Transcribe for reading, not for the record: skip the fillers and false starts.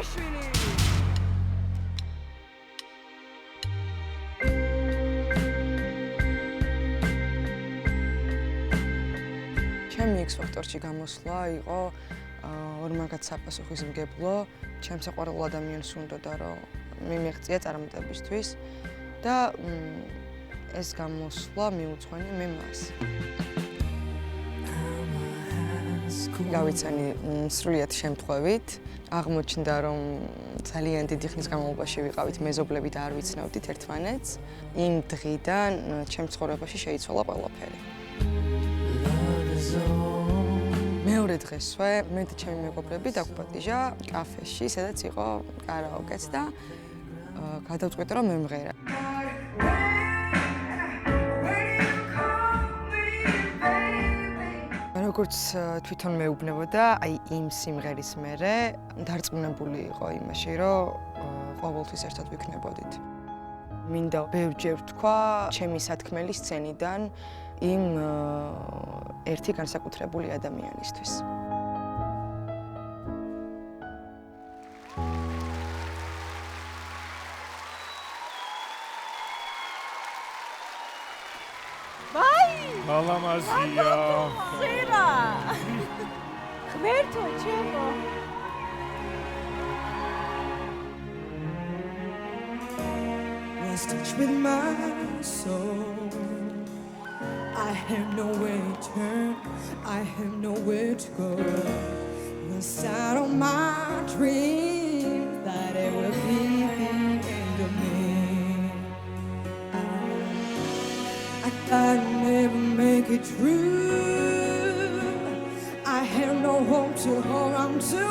გოგებაშვილი ჩემი X ფაქტორში გამოსვლა იყო ორმაგად საპასუხისმგებლო, ჩემს საყვარელ ადამიანს უნდოდა რომ მიმეღწია წარმატებისთვის და ეს გამოსვლა მიუძღვენი მე მას. გავიცანი სრულიად შემთხვევით, აღმოჩნდა რომ ძალიან დიდი ხნის განმავლობაში ვიყავით მეზობლები და არ ვიცნებდით ერთმანეთს. იმ დღიდან ჩემს ცხოვრებაში შეიცვალა ყველაფერი. მეორე დღესვე მე და ჩემი მეგობრები დაგვპატიჟა კაფეში, სადაც იყო კარაოკეც და გადავწყვიტე რომ მემღერა. როგორც თვითონ მეუბნებოდა, აი იმ სიმღერის მერე დარწმუნებული იყო იმაში, რომ ყოველთვის ერთად ვიქნებოდით. მინდა ბევრჯერ ვთქვა ჩემი სათქმელი სცენიდან იმ ერთი განსაკუთრებული ადამიანისთვის. მალამაზია. ხირა. ღმერთო ჩემო. Let's touch with my soul. I have nowhere to turn. I have nowhere to go. Inside of my dreams that it will be the end of me. I'd never make it through. I have no hope to hold on to.